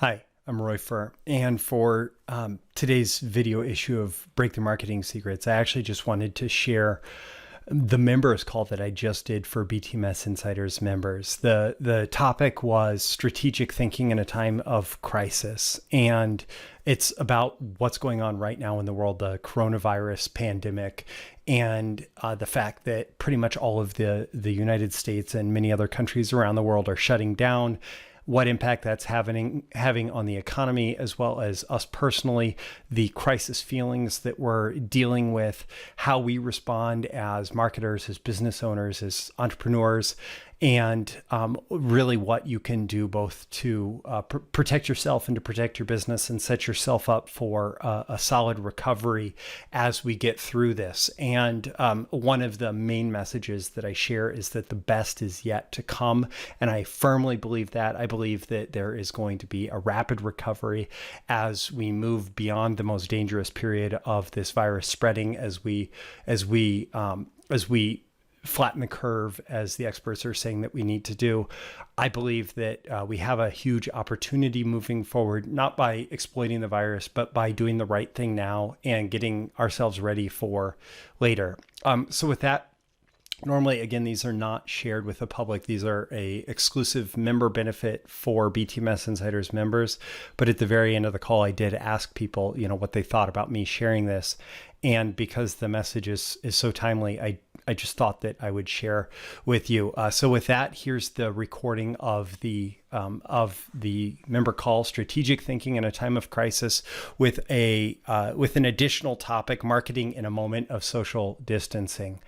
Hi, I'm Furr, and for today's video issue of Breakthrough Marketing Secrets, I actually just wanted to share the members call that I just did for BTMS Insiders members. The topic was strategic thinking in a time of crisis, and it's about what's going on right now in the world, the coronavirus pandemic, and the fact that pretty much all of the United States and many other countries around the world are shutting down, what impact that's having on the economy, as well as us personally, the crisis feelings that we're dealing with, how we respond as marketers, as business owners, as entrepreneurs, and really what you can do both to protect yourself and to protect your business and set yourself up for a solid recovery as we get through this. And one of the main messages that I share is that the best is yet to come. And I firmly believe that. I believe that there is going to be a rapid recovery as we move beyond the most dangerous period of this virus spreading, as we flatten the curve, as the experts are saying that we need to do. I believe that we have a huge opportunity moving forward, not by exploiting the virus, but by doing the right thing now and getting ourselves ready for later. So with that, normally, again, these are not shared with the public. These are a exclusive member benefit for BTMS Insiders members. But at the very end of the call, I did ask people, what they thought about me sharing this. And because the message is so timely, I just thought that I would share with you. So with that, here's the recording of the member call, Strategic Thinking in a Time of Crisis, with an additional topic, marketing in a moment of social distancing.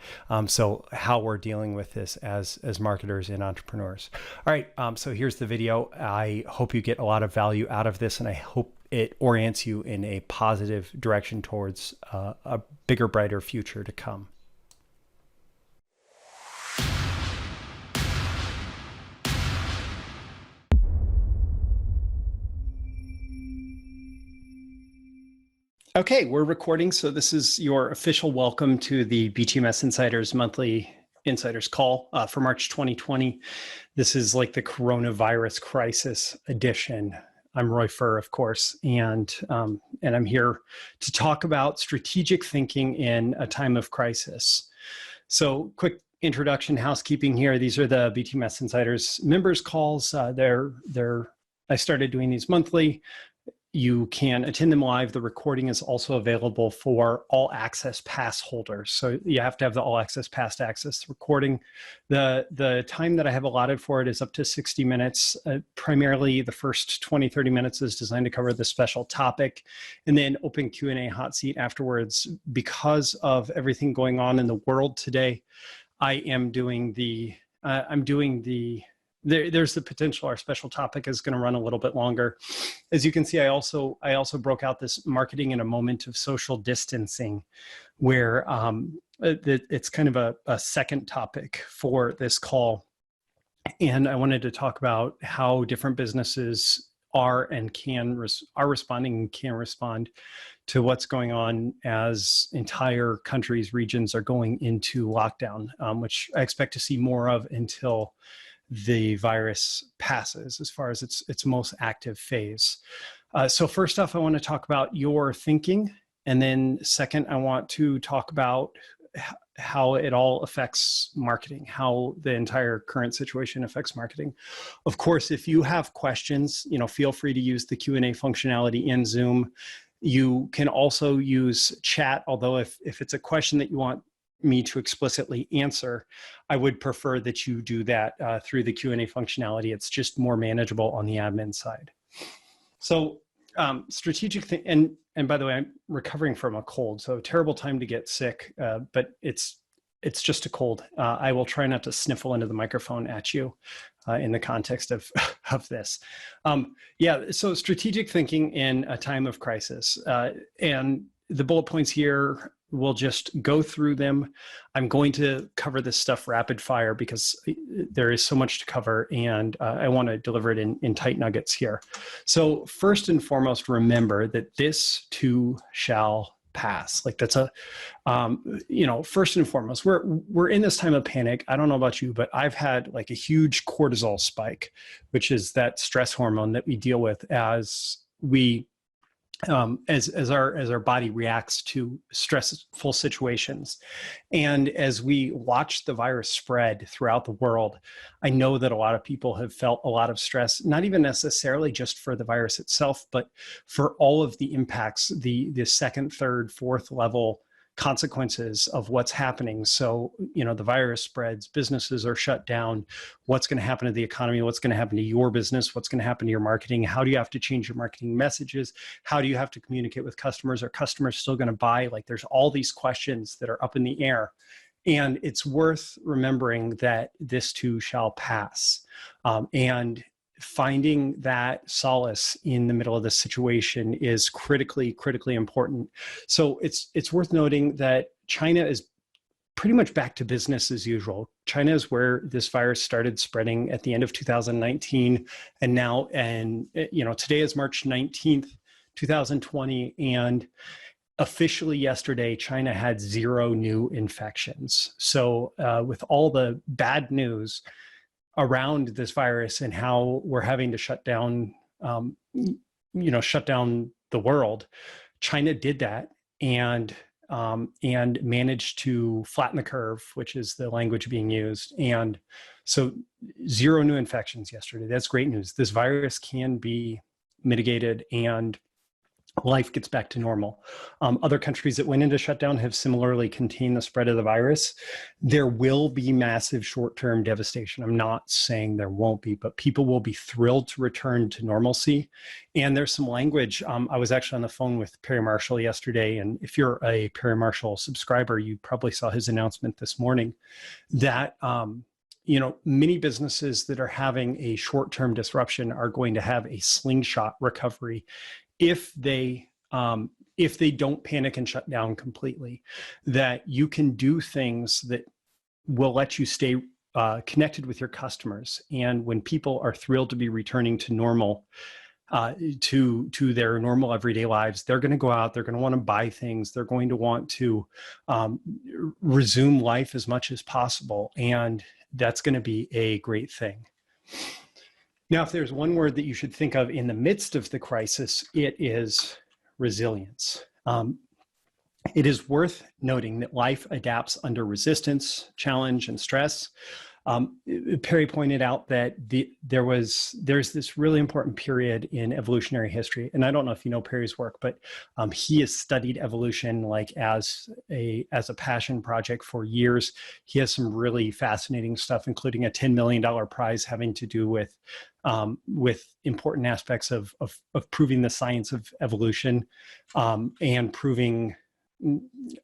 So how we're dealing with this as marketers and entrepreneurs. All right, so here's the video. I hope you get a lot of value out of this, and I hope it orients you in a positive direction towards a bigger, brighter future to come. Okay, we're recording. So this is your official welcome to the BTMS Insiders monthly Insiders call for March 2020. This is like the coronavirus crisis edition. I'm Furr, of course, and I'm here to talk about strategic thinking in a time of crisis. So quick introduction, housekeeping here. These are the BTMS Insiders members calls. I started doing these monthly. You can attend them live. The recording is also available for All-Access Pass holders. So you have to have the All-Access Pass to access the recording. The time that I have allotted for it is up to 60 minutes. Primarily, the first 20, 30 minutes is designed to cover the special topic, and then open Q&A hot seat afterwards. Because of everything going on in the world today, I am doing there's the potential our special topic is going to run a little bit longer. As you can see, I also broke out this marketing in a moment of social distancing, where it's kind of a second topic for this call. And I wanted to talk about how different businesses are responding and can respond to what's going on as entire countries, regions are going into lockdown, which I expect to see more of until the virus passes, as far as its most active phase. So first off, I want to talk about your thinking. And then second, I want to talk about how it all affects marketing, how the entire current situation affects marketing. Of course, if you have questions, feel free to use the Q&A functionality in Zoom. You can also use chat, although if it's a question that you want me to explicitly answer, I would prefer that you do that through the Q&A functionality. It's just more manageable on the admin side. So strategic thing, and by the way, I'm recovering from a cold, so terrible time to get sick, but it's just a cold. I will try not to sniffle into the microphone at you in the context of this. So strategic thinking in a time of crisis. And the bullet points here, we'll just go through them. I'm going to cover this stuff rapid fire because there is so much to cover, and I want to deliver it in tight nuggets here. So first and foremost, remember that this too shall pass. Like that's a, first and foremost, we're in this time of panic. I don't know about you, but I've had like a huge cortisol spike, which is that stress hormone that we deal with as we as our body reacts to stressful situations. And as we watch the virus spread throughout the world, I know that a lot of people have felt a lot of stress, not even necessarily just for the virus itself, but for all of the impacts, the second, third, fourth level consequences of what's happening. So, the virus spreads, businesses are shut down. What's going to happen to the economy? What's going to happen to your business? What's going to happen to your marketing? How do you have to change your marketing messages? How do you have to communicate with customers? Are customers still going to buy? Like there's all these questions that are up in the air. And it's worth remembering that this too shall pass. And finding that solace in the middle of this situation is critically important. So it's worth noting that China is pretty much back to business as usual. China is where this virus started spreading at the end of 2019, and now, today is March 19th, 2020, and officially yesterday, China had 0 new infections. So with all the bad news around this virus and how we're having to shut down the world, China did that and managed to flatten the curve, which is the language being used. And so 0 new infections yesterday. That's great news. This virus can be mitigated and life gets back to normal. Other countries that went into shutdown have similarly contained the spread of the virus. There will be massive short-term devastation. I'm not saying there won't be, but people will be thrilled to return to normalcy. And there's some language. I was actually on the phone with Perry Marshall yesterday, and if you're a Perry Marshall subscriber, you probably saw his announcement this morning that many businesses that are having a short-term disruption are going to have a slingshot recovery if they don't panic and shut down completely. That you can do things that will let you stay connected with your customers. And when people are thrilled to be returning to normal, to their normal everyday lives, they're going to go out, they're going to want to buy things, they're going to want to resume life as much as possible. And that's going to be a great thing. Now, if there's one word that you should think of in the midst of the crisis, it is resilience. It is worth noting that life adapts under resistance, challenge, and stress. Perry pointed out that there's this really important period in evolutionary history, and I don't know if you know Perry's work, but he has studied evolution like as a passion project for years. He has some really fascinating stuff, including a $10 million prize having to do with important aspects of proving the science of evolution and proving.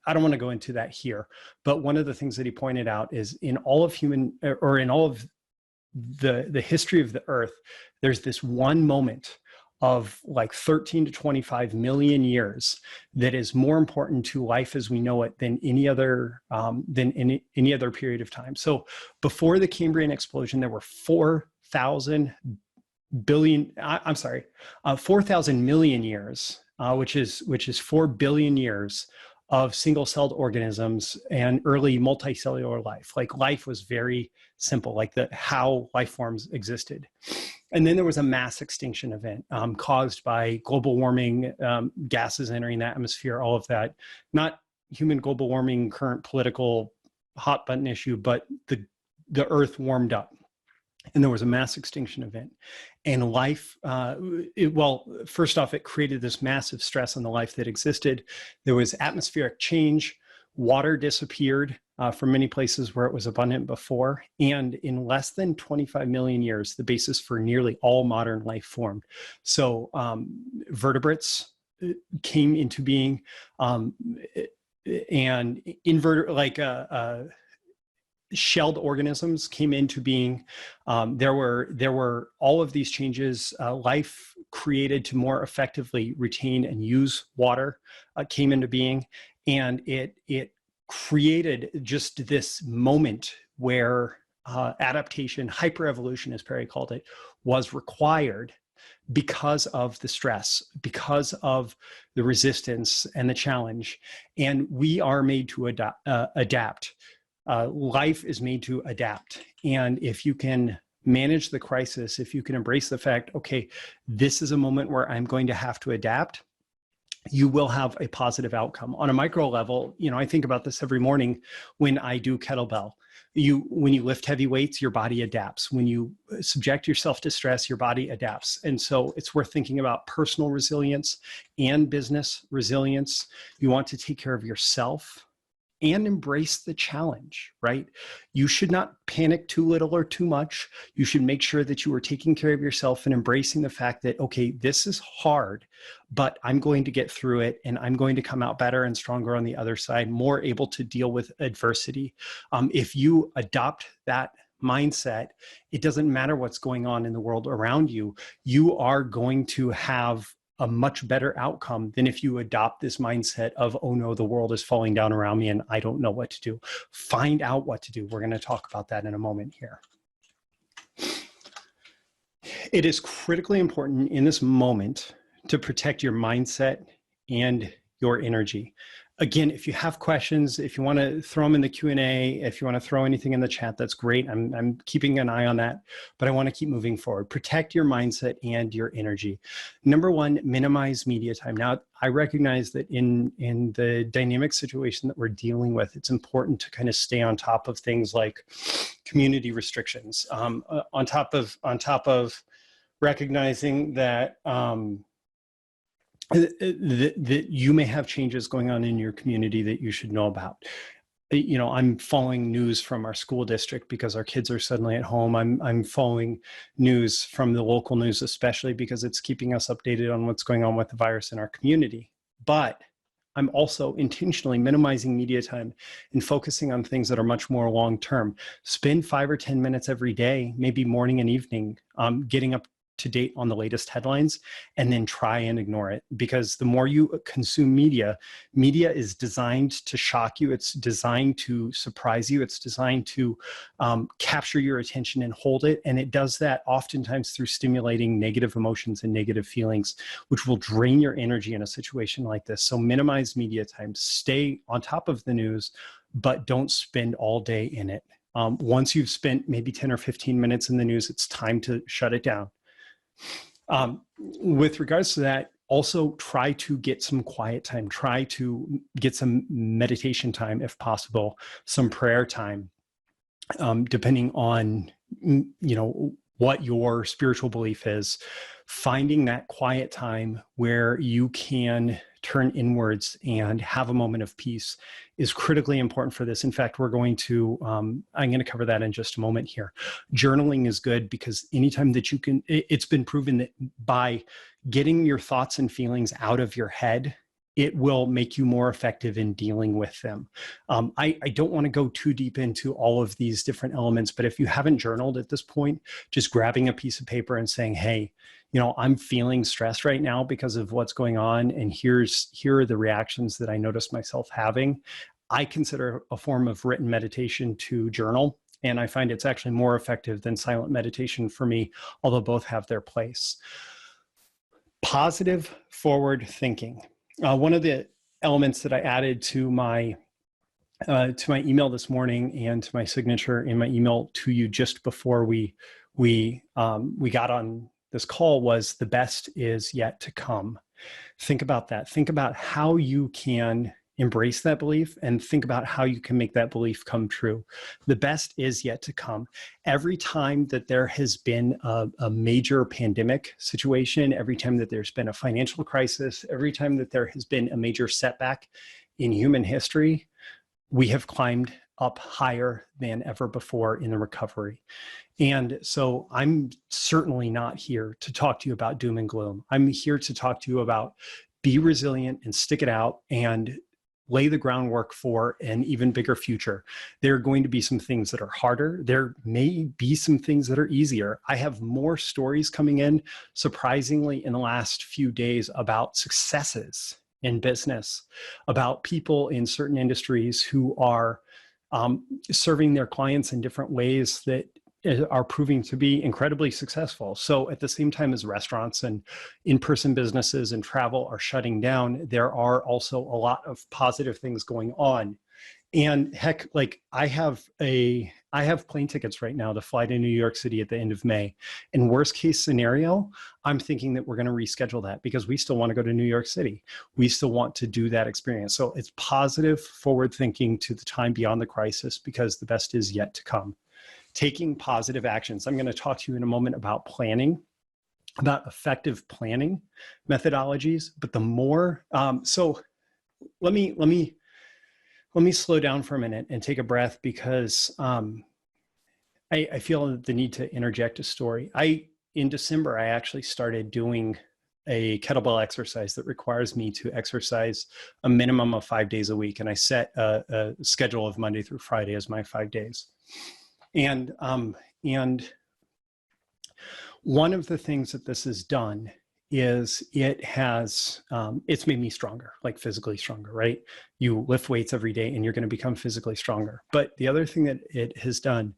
I don't want to go into that here, but one of the things that he pointed out is in all of the history of the earth, there's this one moment of like 13 to 25 million years that is more important to life as we know it than any other period of time. So before the Cambrian explosion, there were 4,000 million years, which is 4 billion years of single-celled organisms and early multicellular life. Like life was very simple, like how life forms existed. And then there was a mass extinction event caused by global warming, gases entering the atmosphere, all of that. Not human global warming, current political hot button issue, but the earth warmed up. And there was a mass extinction event. And life, first off, it created this massive stress on the life that existed. There was atmospheric change. Water disappeared from many places where it was abundant before. And in less than 25 million years, the basis for nearly all modern life formed. So vertebrates came into being, and shelled organisms came into being. There were all of these changes. Life created to more effectively retain and use water came into being, and it created just this moment where adaptation, hyperevolution, as Perry called it, was required because of the stress, because of the resistance and the challenge. And we are made to adapt. Life is made to adapt. And if you can manage the crisis, if you can embrace the fact, okay, this is a moment where I'm going to have to adapt, you will have a positive outcome. On a micro level, I think about this every morning when I do kettlebell. When you lift heavy weights, your body adapts. When you subject yourself to stress, your body adapts. And so it's worth thinking about personal resilience and business resilience. You want to take care of yourself and embrace the challenge, right? You should not panic too little or too much. You should make sure that you are taking care of yourself and embracing the fact that, okay, this is hard, but I'm going to get through it and I'm going to come out better and stronger on the other side, more able to deal with adversity. If you adopt that mindset, it doesn't matter what's going on in the world around you, you are going to have a much better outcome than if you adopt this mindset of, oh no, the world is falling down around me and I don't know what to do. Find out what to do. We're going to talk about that in a moment here. It is critically important in this moment to protect your mindset and your energy. Again, if you have questions, if you want to throw them in the Q&A, if you want to throw anything in the chat, that's great. I'm keeping an eye on that, but I want to keep moving forward. Protect your mindset and your energy. Number one, minimize media time. Now, I recognize that in the dynamic situation that we're dealing with, it's important to kind of stay on top of things like community restrictions, on top of recognizing that that you may have changes going on in your community that you should know about. I'm following news from our school district because our kids are suddenly at home. I'm following news from the local news, especially because it's keeping us updated on what's going on with the virus in our community. But I'm also intentionally minimizing media time and focusing on things that are much more long-term. Spend 5 or 10 minutes every day, maybe morning and evening, getting up to date on the latest headlines, and then try and ignore it. Because the more you consume media is designed to shock you. It's designed to surprise you. It's designed to capture your attention and hold it. And it does that oftentimes through stimulating negative emotions and negative feelings, which will drain your energy in a situation like this. So minimize media time, stay on top of the news, but don't spend all day in it. Once you've spent maybe 10 or 15 minutes in the news, it's time to shut it down. With regards to that, also try to get some quiet time, try to get some meditation time if possible, some prayer time, depending on, what your spiritual belief is. Finding that quiet time where you can turn inwards and have a moment of peace is critically important for this. In fact, I'm going to cover that in just a moment here. Journaling is good because anytime that you can, it's been proven that by getting your thoughts and feelings out of your head, it will make you more effective in dealing with them. I don't want to go too deep into all of these different elements, but if you haven't journaled at this point, just grabbing a piece of paper and saying, hey, I'm feeling stressed right now because of what's going on, and here are the reactions that I notice myself having. I consider a form of written meditation to journal, and I find it's actually more effective than silent meditation for me, although both have their place. Positive forward thinking. One of the elements that I added to my email this morning and to my signature in my email to you just before we got on this call was the best is yet to come. Think about that. Think about how you can embrace that belief and think about how you can make that belief come true. The best is yet to come. Every time that there has been a major pandemic situation, every time that there's been a financial crisis, every time that there has been a major setback in human history, we have climbed up higher than ever before in the recovery. And so I'm certainly not here to talk to you about doom and gloom. I'm here to talk to you about be resilient and stick it out and lay the groundwork for an even bigger future. There are going to be some things that are harder. There may be some things that are easier. I have more stories coming in, surprisingly, in the last few days about successes in business, about people in certain industries who are serving their clients in different ways that are proving to be incredibly successful. So at the same time as restaurants and in-person businesses and travel are shutting down, there are also a lot of positive things going on. And heck, like I have plane tickets right now to fly to New York City at the end of May. And worst case scenario, I'm thinking that we're going to reschedule that because we still want to go to New York City. We still want to do that experience. So it's positive forward thinking to the time beyond the crisis because the best is yet to come. Taking positive actions. I'm going to talk to you in a moment about planning, about effective planning methodologies, but the more, so let me slow down for a minute and take a breath because I feel the need to interject a story. In December, I actually started doing a kettlebell exercise that requires me to exercise a minimum of 5 days a week. And I set a schedule of Monday through Friday as my 5 days. And one of the things that this has done is it's made me stronger, like physically stronger, right? You lift weights every day and you're going to become physically stronger. But the other thing that it has done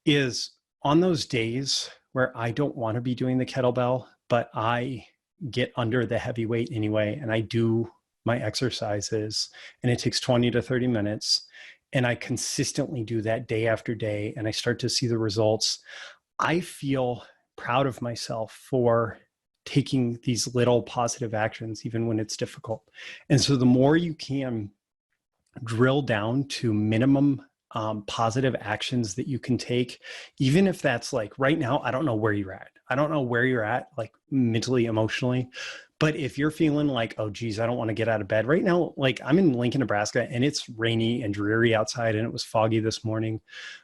is on those days where I don't want to be doing the kettlebell, but I get under the heavy weight anyway, and I do my exercises and it takes 20 to 30 minutes. And I consistently do that day after day, and I start to see the results. I feel proud of myself for taking these little positive actions, even when it's difficult. And so the more you can drill down to minimum positive actions that you can take, even if that's like right now, I don't know where you're at. I don't know where you're at, like mentally, emotionally. But if you're feeling like, oh, geez, I don't want to get out of bed right now, like I'm in Lincoln, Nebraska, and it's rainy and dreary outside, and it was foggy this morning.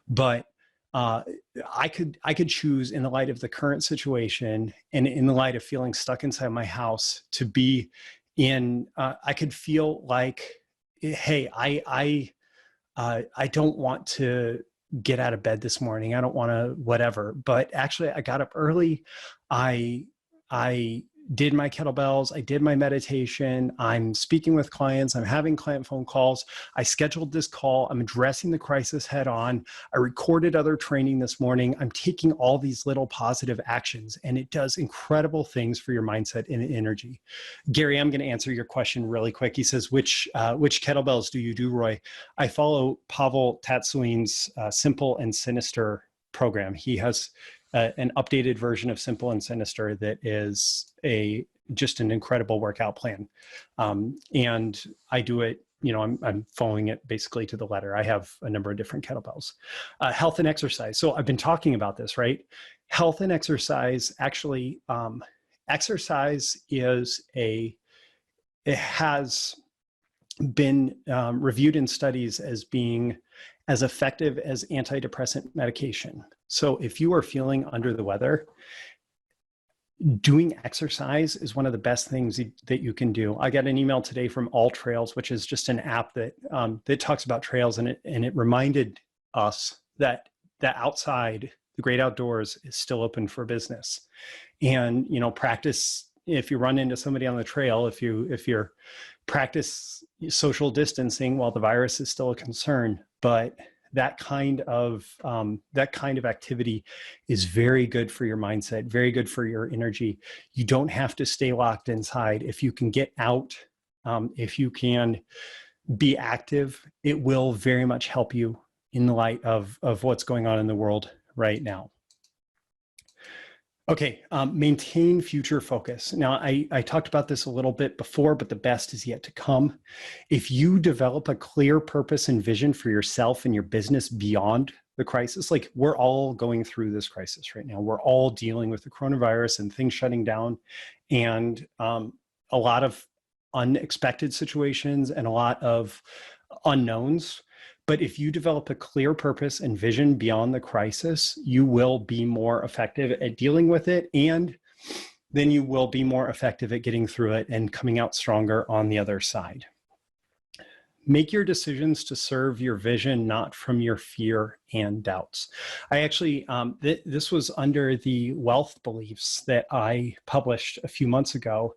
But I could choose, in the light of the current situation and in the light of feeling stuck inside my house, to be in. I could feel like, hey, I don't want to get out of bed this morning. I don't want to whatever. But actually, I got up early. I did my kettlebells, I did my meditation, I'm speaking with clients, I'm having client phone calls, I scheduled this call, I'm addressing the crisis head on, I recorded other training this morning, I'm taking all these little positive actions, and it does incredible things for your mindset and energy. Gary, I'm going to answer your question really quick. He says, which kettlebells do you do, Roy? I follow Pavel Tatsuin's Simple and Sinister program. He has an updated version of Simple and Sinister that is just an incredible workout plan. And I do it, I'm following it basically to the letter. I have a number of different kettlebells. Health and exercise. So I've been talking about this, right? Health and exercise, actually, exercise it has been reviewed in studies as being as effective as antidepressant medication. So if you are feeling under the weather, doing exercise is one of the best things that you can do. I got an email today from All Trails, which is just an app that talks about trails, and it reminded us that outside, the great outdoors, is still open for business. And practice. If you run into somebody on the trail, if you're practice social distancing while the virus is still a concern, but that kind of activity is very good for your mindset, very good for your energy. You don't have to stay locked inside. If you can get out, if you can be active, it will very much help you in the light of what's going on in the world right now. Okay, maintain future focus. Now, I talked about this a little bit before, but the best is yet to come. If you develop a clear purpose and vision for yourself and your business beyond the crisis, like we're all going through this crisis right now. We're all dealing with the coronavirus and things shutting down, and a lot of unexpected situations and a lot of unknowns. But if you develop a clear purpose and vision beyond the crisis, you will be more effective at dealing with it, and then you will be more effective at getting through it and coming out stronger on the other side. Make your decisions to serve your vision, not from your fear and doubts. I actually, this was under the wealth beliefs that I published a few months ago.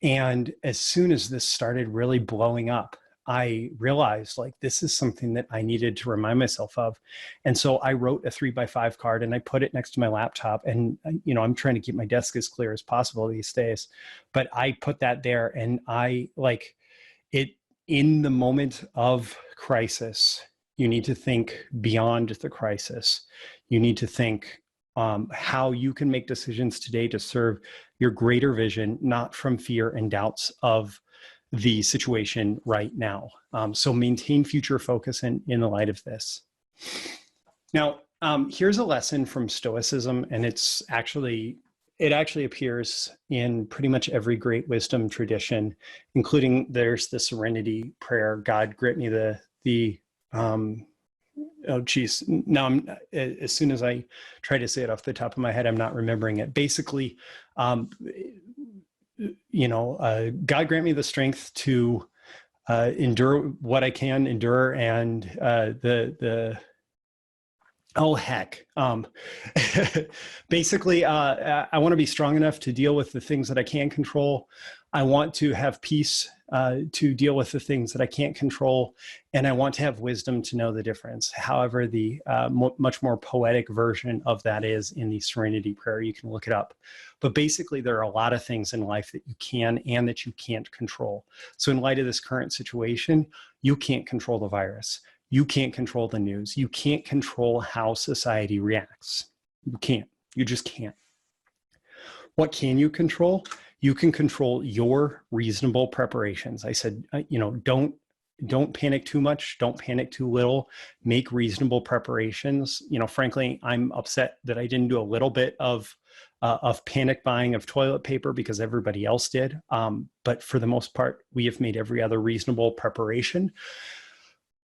And as soon as this started really blowing up, I realized like this is something that I needed to remind myself of. And so I wrote a 3x5 card and I put it next to my laptop. And, you know, I'm trying to keep my desk as clear as possible these days, but I put that there, and I like it. In the moment of crisis, you need to think beyond the crisis. You need to think how you can make decisions today to serve your greater vision, not from fear and doubts of the situation right now. So maintain future focus in the light of this. Now, here's a lesson from Stoicism, and it actually appears in pretty much every great wisdom tradition, including there's the serenity prayer, God grant me oh geez, now as soon as I try to say it off the top of my head, I'm not remembering it. Basically, God grant me the strength to endure what I can endure, and oh heck. Basically, I want to be strong enough to deal with the things that I can control. I want to have peace to deal with the things that I can't control, and I want to have wisdom to know the difference. However, the much more poetic version of that is in the Serenity Prayer. You can look it up. But basically, there are a lot of things in life that you can and that you can't control. So in light of this current situation, you can't control the virus. You can't control the news. You can't control how society reacts. You can't. You just can't. What can you control? You can control your reasonable preparations. I said, don't panic too much. Don't panic too little. Make reasonable preparations. Frankly, I'm upset that I didn't do a little bit of panic buying of toilet paper because everybody else did. But for the most part, we have made every other reasonable preparation.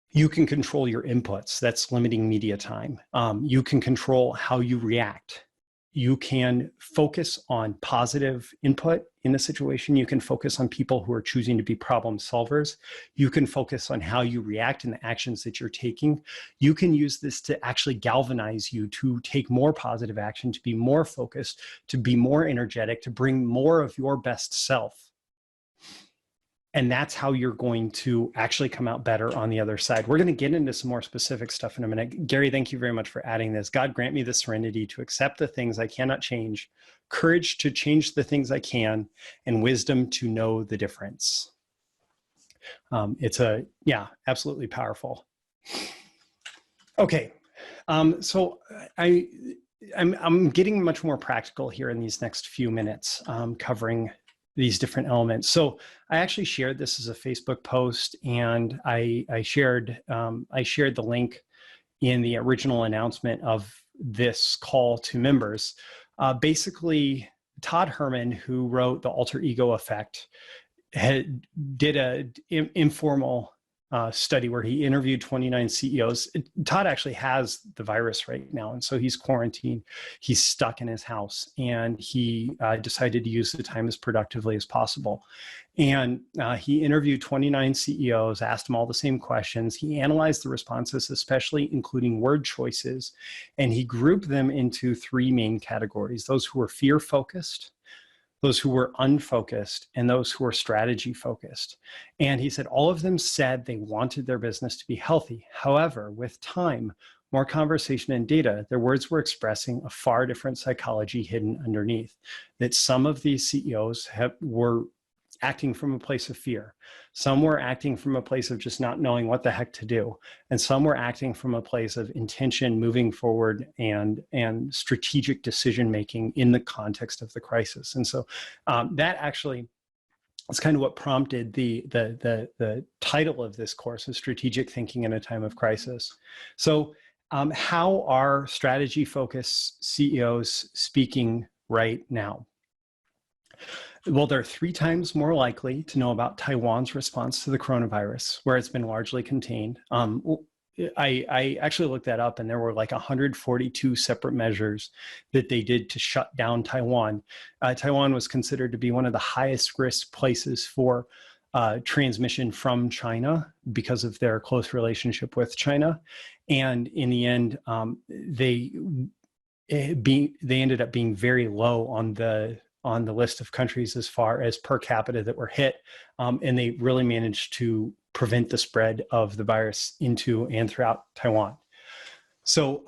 You can control your inputs. That's limiting media time. You can control how you react. You can focus on positive input in the situation. You can focus on people who are choosing to be problem solvers. You can focus on how you react and the actions that you're taking. You can use this to actually galvanize you to take more positive action, to be more focused, to be more energetic, to bring more of your best self. And that's how you're going to actually come out better on the other side. We're going to get into some more specific stuff in a minute. Gary, thank you very much for adding this. God grant me the serenity to accept the things I cannot change, courage to change the things I can, and wisdom to know the difference. Absolutely powerful. Okay, so I'm getting much more practical here in these next few minutes, covering these different elements. So I actually shared this as a Facebook post, and I shared the link in the original announcement of this call to members. Basically, Todd Herman, who wrote The Alter Ego Effect, did an informal study where he interviewed 29 CEOs. Todd actually has the virus right now, and so he's quarantined. He's stuck in his house, and he decided to use the time as productively as possible. And he interviewed 29 CEOs, asked them all the same questions. He analyzed the responses, especially including word choices, and he grouped them into three main categories: those who were fear-focused, those who were unfocused, and those who were strategy focused. And he said all of them said they wanted their business to be healthy. However, with time, more conversation and data, their words were expressing a far different psychology hidden underneath. That some of these CEOs were acting from a place of fear. Some were acting from a place of just not knowing what the heck to do. And some were acting from a place of intention, moving forward, and strategic decision-making in the context of the crisis. And so that actually is kind of what prompted the title of this course, is Strategic Thinking in a Time of Crisis. So how are strategy-focused CEOs speaking right now? Well, they're 3 times more likely to know about Taiwan's response to the coronavirus, where it's been largely contained. I actually looked that up, and there were like 142 separate measures that they did to shut down Taiwan. Taiwan was considered to be one of the highest risk places for transmission from China because of their close relationship with China. And in the end, they ended up being very low on the on the list of countries as far as per capita that were hit, and they really managed to prevent the spread of the virus into and throughout Taiwan. So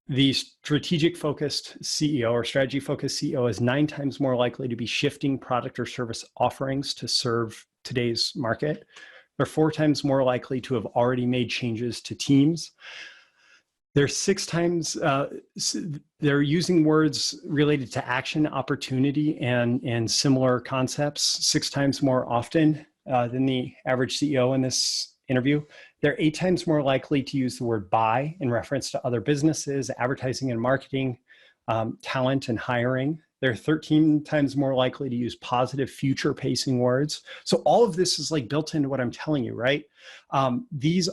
the strategic focused CEO or strategy focused CEO is 9 times more likely to be shifting product or service offerings to serve today's market. They're 4 times more likely to have already made changes to teams. They're 6 times, they're using words related to action, opportunity, and similar concepts 6 times more often than the average CEO in this interview. They're 8 times more likely to use the word buy in reference to other businesses, advertising and marketing, talent and hiring. They're 13 times more likely to use positive future pacing words. So all of this is like built into what I'm telling you, right? This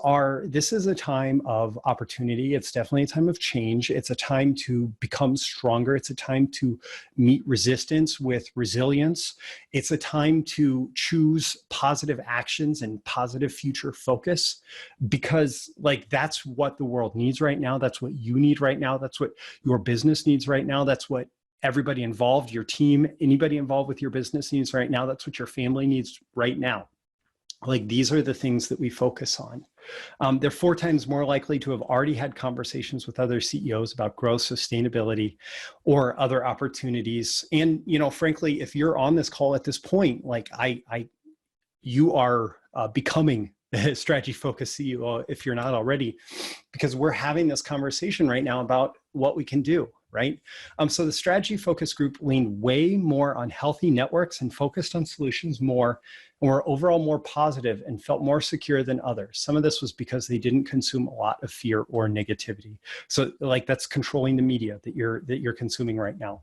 is a time of opportunity. It's definitely a time of change. It's a time to become stronger. It's a time to meet resistance with resilience. It's a time to choose positive actions and positive future focus, because like that's what the world needs right now. That's what you need right now. That's what your business needs right now. That's what everybody involved, your team, anybody involved with your business needs right now. That's what your family needs right now. Like these are the things that we focus on. They're 4 times more likely to have already had conversations with other CEOs about growth, sustainability, or other opportunities. And, you know, frankly, if you're on this call at this point, like you are becoming a strategy focused CEO if you're not already, because we're having this conversation right now about what we can do. Right? So the strategy focus group leaned way more on healthy networks and focused on solutions more, and were overall more positive and felt more secure than others. Some of this was because they didn't consume a lot of fear or negativity. So like that's controlling the media that you're consuming right now.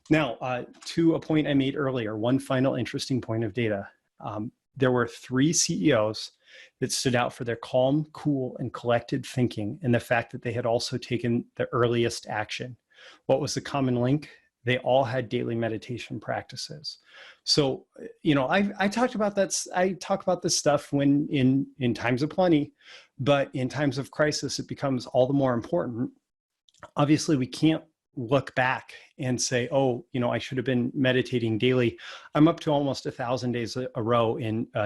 Now, to a point I made earlier, one final interesting point of data. There were 3 CEOs that stood out for their calm, cool, and collected thinking, and the fact that they had also taken the earliest action. What was the common link? They all had daily meditation practices. So, you know, I talked about that. I talk about this stuff when in times of plenty, but in times of crisis, it becomes all the more important. Obviously, we can't look back and say, oh, you know, I should have been meditating daily. I'm up to almost 1,000 days a row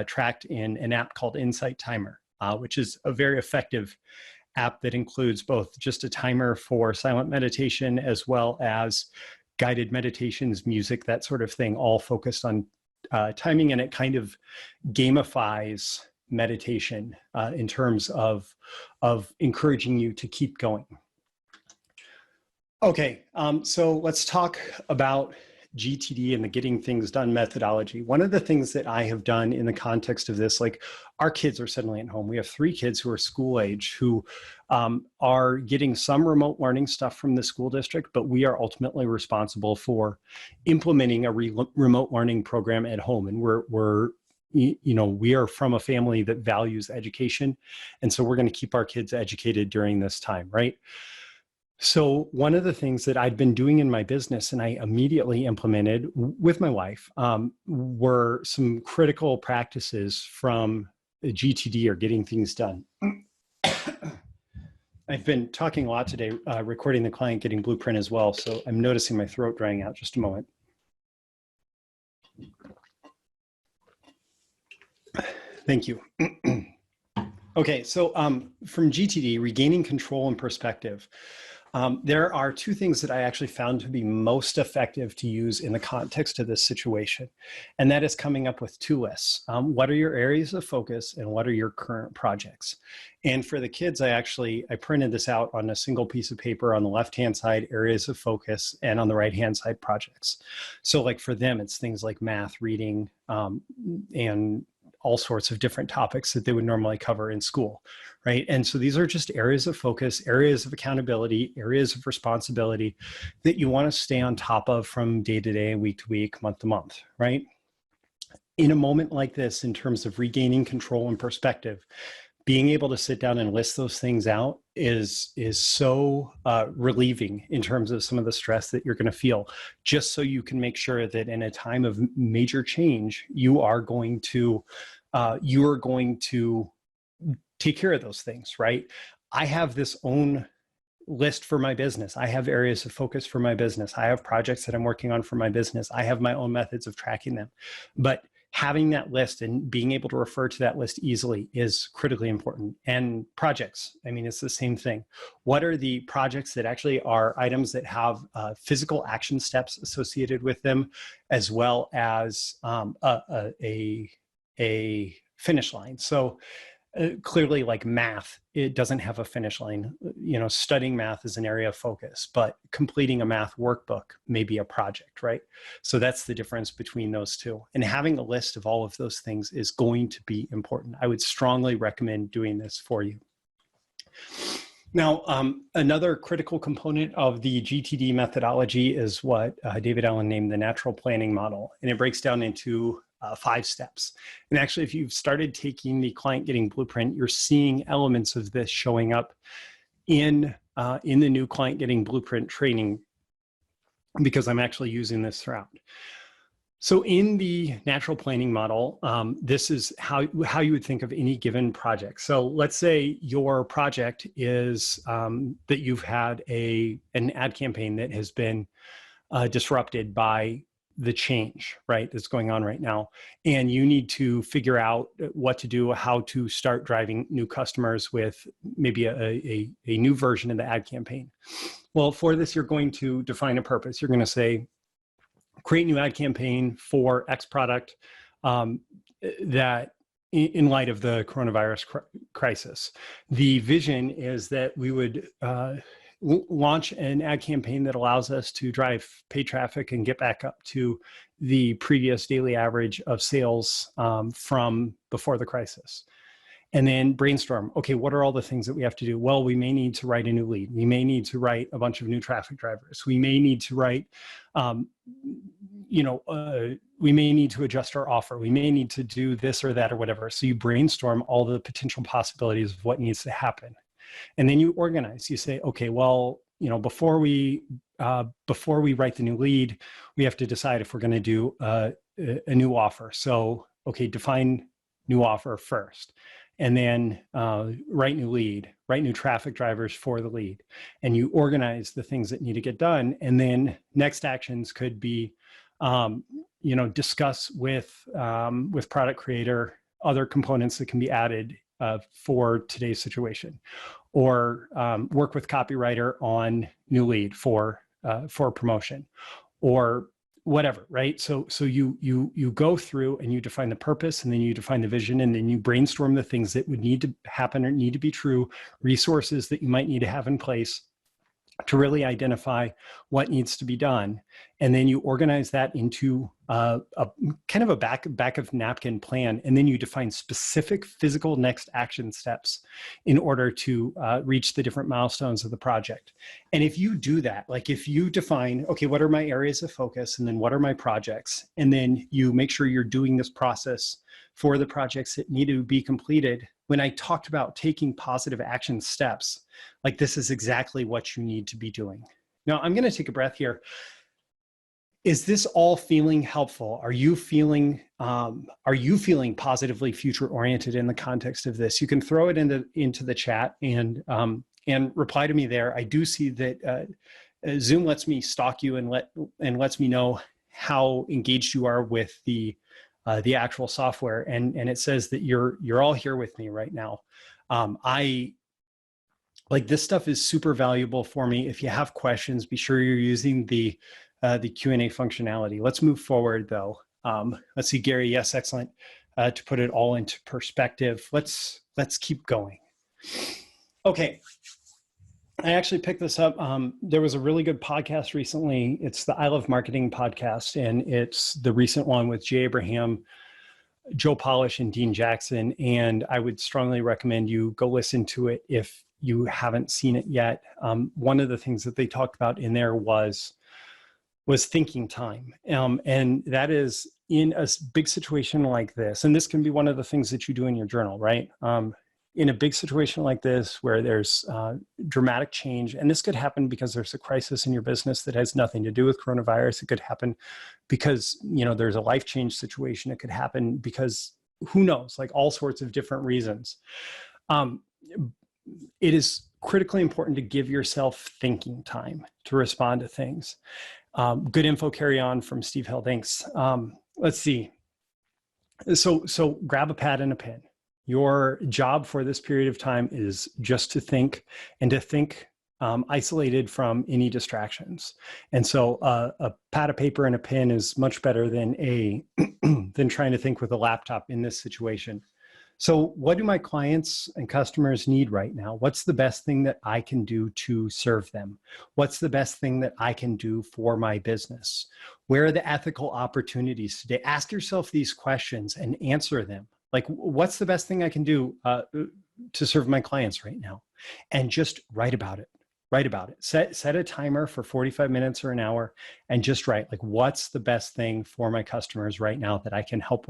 tracked in an app called Insight Timer, which is a very effective app that includes both just a timer for silent meditation as well as guided meditations, music, that sort of thing, all focused on timing. And it kind of gamifies meditation in terms of encouraging you to keep going. Okay, so let's talk about GTD and the getting things done methodology. One of the things that I have done in the context of this, like our kids are suddenly at home. We have 3 kids who are school age who are getting some remote learning stuff from the school district, but we are ultimately responsible for implementing a remote learning program at home. And we are from a family that values education. And so we're going to keep our kids educated during this time, right? So one of the things that I'd been doing in my business and I immediately implemented with my wife were some critical practices from GTD, or getting things done. I've been talking a lot today, recording the client getting blueprint as well. So I'm noticing my throat drying out. Just a moment. Thank you. Okay, so from GTD, regaining control and perspective. There are 2 things that I actually found to be most effective to use in the context of this situation. And that is coming up with 2 lists. What are your areas of focus and what are your current projects? And for the kids, I printed this out on a single piece of paper. On the left-hand side, areas of focus, and on the right-hand side, projects. So like for them, it's things like math, reading, and all sorts of different topics that they would normally cover in school, right? And so these are just areas of focus, areas of accountability, areas of responsibility that you want to stay on top of from day to day, week to week, month to month, right? In a moment like this, in terms of regaining control and perspective, being able to sit down and list those things out is so relieving in terms of some of the stress that you're going to feel, just so you can make sure that in a time of major change, you are going to take care of those things, right? I have this own list for my business. I have areas of focus for my business. I have projects that I'm working on for my business. I have my own methods of tracking them. But having that list and being able to refer to that list easily is critically important. And projects, I mean, it's the same thing. What are the projects that actually are items that have physical action steps associated with them, as well as a finish line? So clearly, like math, it doesn't have a finish line. You know, studying math is an area of focus, but completing a math workbook may be a project, right? So that's the difference between those two. And having a list of all of those things is going to be important. I would strongly recommend doing this for you. Now, another critical component of the GTD methodology is what David Allen named the natural planning model. And it breaks down into 5 steps. And actually, if you've started taking the Client Getting Blueprint, you're seeing elements of this showing up in the new Client Getting Blueprint training, because I'm actually using this throughout. So in the natural planning model, this is how you would think of any given project. So let's say your project is that you've had an ad campaign that has been disrupted by the change, right, that's going on right now. And you need to figure out what to do, how to start driving new customers with maybe a new version of the ad campaign. Well, for this, you're going to define a purpose. You're going to say, create a new ad campaign for X product that in light of the coronavirus crisis. The vision is that we would launch an ad campaign that allows us to drive paid traffic and get back up to the previous daily average of sales from before the crisis. And then brainstorm, okay, what are all the things that we have to do? Well, we may need to write a new lead. We may need to write a bunch of new traffic drivers. We may need to write, we may need to adjust our offer. We may need to do this or that or whatever. So you brainstorm all the potential possibilities of what needs to happen. And then you organize. You say, okay, well, before we write the new lead, we have to decide if we're going to do a new offer. So, okay, define new offer first, and then write new lead, write new traffic drivers for the lead, and you organize the things that need to get done. And then next actions could be, discuss with product creator other components that can be added for today's situation, or work with copywriter on new lead for promotion, or whatever, right? So you go through and you define the purpose, and then you define the vision, and then you brainstorm the things that would need to happen or need to be true, resources that you might need to have in place to really identify what needs to be done. And then you organize that into a kind of a back of napkin plan. And then you define specific physical next action steps in order to reach the different milestones of the project. And if you do that, like if you define, okay, what are my areas of focus? And then what are my projects? And then you make sure you're doing this process for the projects that need to be completed. When I talked about taking positive action steps, like this is exactly what you need to be doing. Now, I'm going to take a breath here. Is this all feeling helpful? Are you feeling positively future oriented in the context of this? You can throw it into the chat and reply to me there. I do see that Zoom lets me stalk you and lets me know how engaged you are with the actual software, and it says that you're all here with me right now. This stuff is super valuable for me. If you have questions, be sure you're using the Q&A functionality. Let's move forward though. Let's see, Gary. Yes, excellent. To put it all into perspective, let's keep going. Okay. I actually picked this up. There was a really good podcast recently. It's the I Love Marketing podcast, and it's the recent one with Jay Abraham, Joe Polish, and Dean Jackson. And I would strongly recommend you go listen to it if you haven't seen it yet. One of the things that they talked about in there was thinking time. And that is in a big situation like this. And this can be one of the things that you do in your journal, right? In a big situation like this, where there's dramatic change, and this could happen because there's a crisis in your business that has nothing to do with coronavirus. It could happen because, there's a life change situation. It could happen because who knows, like all sorts of different reasons. It is critically important to give yourself thinking time to respond to things. Good info carry on from Steve Hill. Thanks. Let's see. So grab a pad and a pen. Your job for this period of time is just to think, and to think isolated from any distractions. And so a pad of paper and a pen is much better than than trying to think with a laptop in this situation. So what do my clients and customers need right now? What's the best thing that I can do to serve them? What's the best thing that I can do for my business? Where are the ethical opportunities today? Ask yourself these questions and answer them. Like, what's the best thing I can do to serve my clients right now? And just write about it. Write about it. Set a timer for 45 minutes or an hour and just write, like, what's the best thing for my customers right now that I can help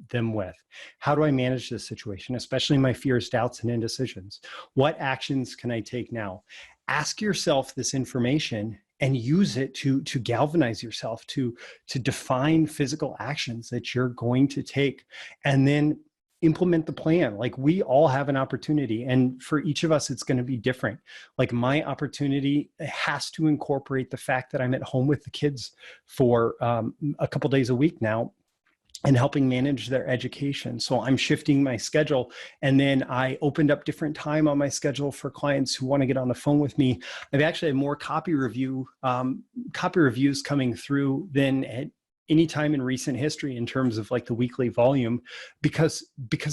them with? How do I manage this situation, especially my fears, doubts, and indecisions? What actions can I take now? Ask yourself this information and use it to galvanize yourself, to define physical actions that you're going to take, and then implement the plan. Like, we all have an opportunity, and for each of us, it's going to be different. Like, my opportunity has to incorporate the fact that I'm at home with the kids for a couple days a week now and helping manage their education. So I'm shifting my schedule, and then I opened up different time on my schedule for clients who want to get on the phone with me. I've actually had more copy reviews coming through than at any time in recent history in terms of like the weekly volume, because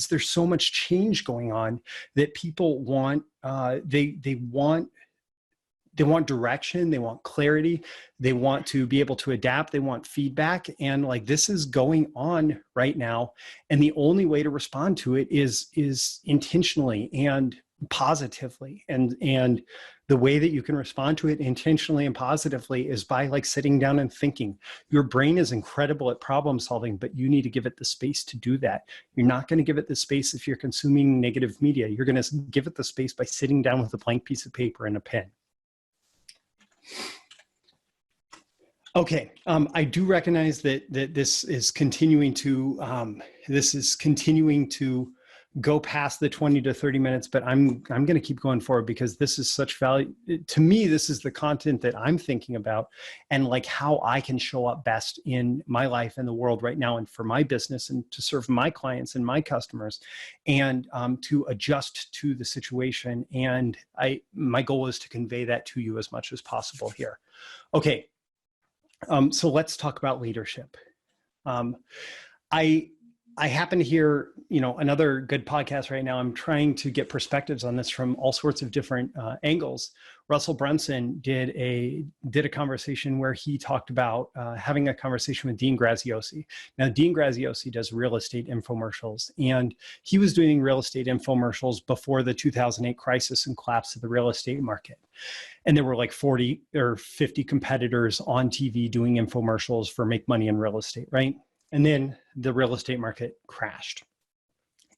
there's so much change going on that people want, they want direction, they want clarity, they want to be able to adapt, they want feedback. And like, this is going on right now. And the only way to respond to it is intentionally and positively. And the way that you can respond to it intentionally and positively is by like sitting down and thinking. Your brain is incredible at problem solving, but you need to give it the space to do that. You're not going to give it the space if you're consuming negative media. You're going to give it the space by sitting down with a blank piece of paper and a pen. Okay, I do recognize that this is continuing to go past the 20 to 30 minutes, but I'm going to keep going forward because this is such value to me. This is the content that I'm thinking about, and like how I can show up best in my life and the world right now, and for my business, and to serve my clients and my customers, and to adjust to the situation. And my goal is to convey that to you as much as possible here. Okay, so let's talk about leadership. I happen to hear, another good podcast right now. I'm trying to get perspectives on this from all sorts of different angles. Russell Brunson did a conversation where he talked about having a conversation with Dean Graziosi. Now, Dean Graziosi does real estate infomercials, and he was doing real estate infomercials before the 2008 crisis and collapse of the real estate market. And there were like 40 or 50 competitors on TV doing infomercials for make money in real estate, right? And then the real estate market crashed.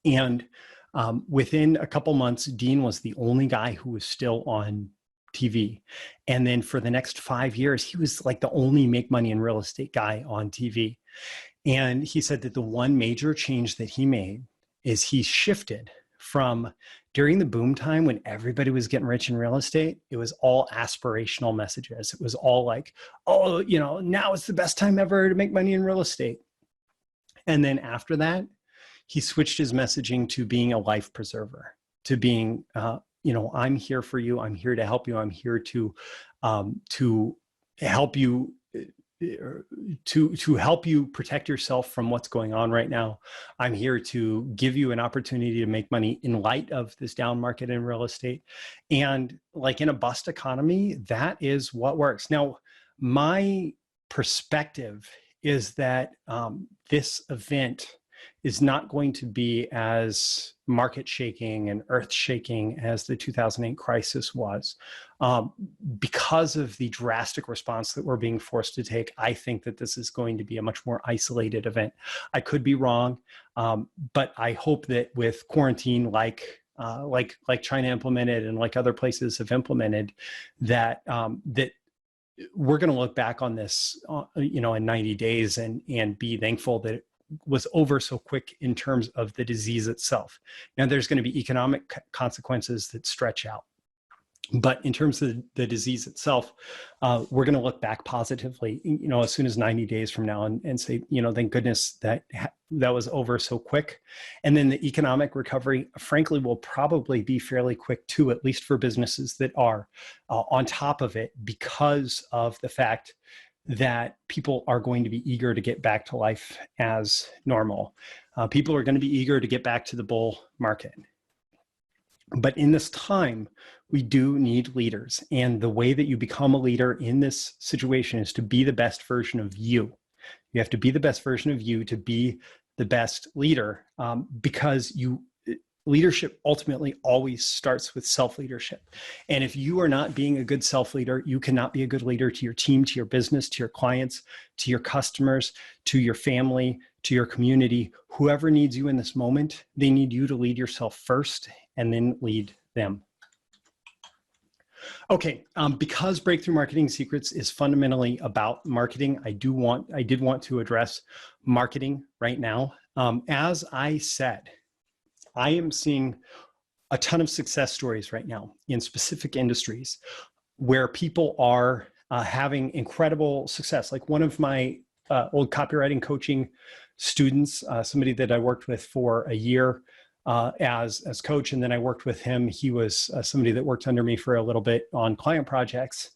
And within a couple months, Dean was the only guy who was still on TV. And then for the next 5 years, he was like the only make money in real estate guy on TV. And he said that the one major change that he made is he shifted from, during the boom time when everybody was getting rich in real estate, it was all aspirational messages. It was all like, oh, now it's the best time ever to make money in real estate. And then after that, he switched his messaging to being a life preserver, to being, I'm here for you. I'm here to help you. I'm here to help you, to help you protect yourself from what's going on right now. I'm here to give you an opportunity to make money in light of this down market in real estate. And like in a bust economy, that is what works. Now, my perspective is that this event is not going to be as market shaking and earth shaking as the 2008 crisis was. Because of the drastic response that we're being forced to take, I think that this is going to be a much more isolated event. I could be wrong, but I hope that with quarantine, like China implemented and like other places have implemented, that we're going to look back on this, in 90 days and be thankful that it was over so quick in terms of the disease itself. Now, there's going to be economic consequences that stretch out. But in terms of the disease itself, we're going to look back positively, as soon as 90 days from now and say, thank goodness that was over so quick. And then the economic recovery, frankly, will probably be fairly quick too, at least for businesses that are on top of it, because of the fact that people are going to be eager to get back to life as normal. People are going to be eager to get back to the bull market. But in this time, we do need leaders. And the way that you become a leader in this situation is to be the best version of you. You have to be the best version of you to be the best leader, because leadership ultimately always starts with self-leadership. And if you are not being a good self-leader, you cannot be a good leader to your team, to your business, to your clients, to your customers, to your family, to your community. Whoever needs you in this moment, they need you to lead yourself first and then lead them. Okay, because Breakthrough Marketing Secrets is fundamentally about marketing, I did want to address marketing right now. As I said, I am seeing a ton of success stories right now in specific industries where people are having incredible success. Like one of my old copywriting coaching students, somebody that I worked with for a year as coach, and then I worked with him. He was somebody that worked under me for a little bit on client projects.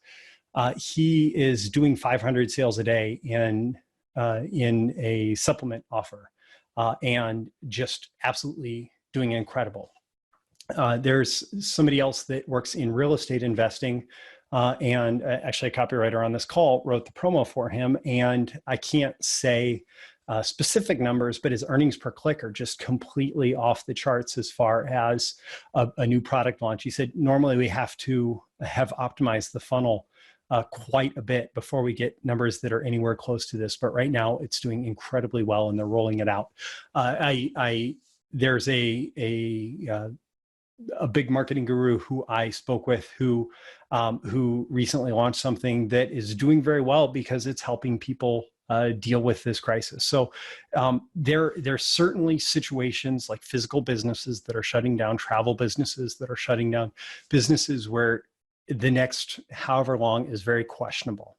He is doing 500 sales a day in a supplement offer, and just absolutely doing incredible. There's somebody else that works in real estate investing, and actually a copywriter on this call wrote the promo for him. And I can't say specific numbers, but his earnings per click are just completely off the charts as far as a new product launch. He said, normally we have to have optimized the funnel quite a bit before we get numbers that are anywhere close to this. But right now it's doing incredibly well and they're rolling it out. There's a big marketing guru who I spoke with who recently launched something that is doing very well because it's helping people deal with this crisis. So there's certainly situations like physical businesses that are shutting down, travel businesses that are shutting down, businesses where the next however long is very questionable.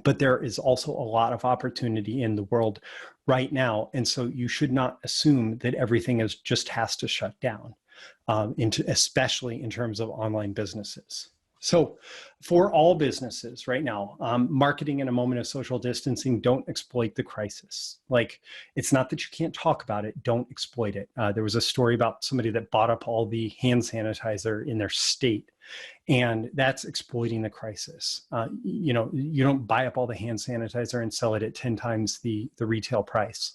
But there is also a lot of opportunity in the world right now. And so you should not assume that everything just has to shut down, especially in terms of online businesses. So for all businesses right now, marketing in a moment of social distancing, don't exploit the crisis. Like, it's not that you can't talk about it, don't exploit it. There was a story about somebody that bought up all the hand sanitizer in their state, and that's exploiting the crisis. You don't buy up all the hand sanitizer and sell it at 10 times the retail price.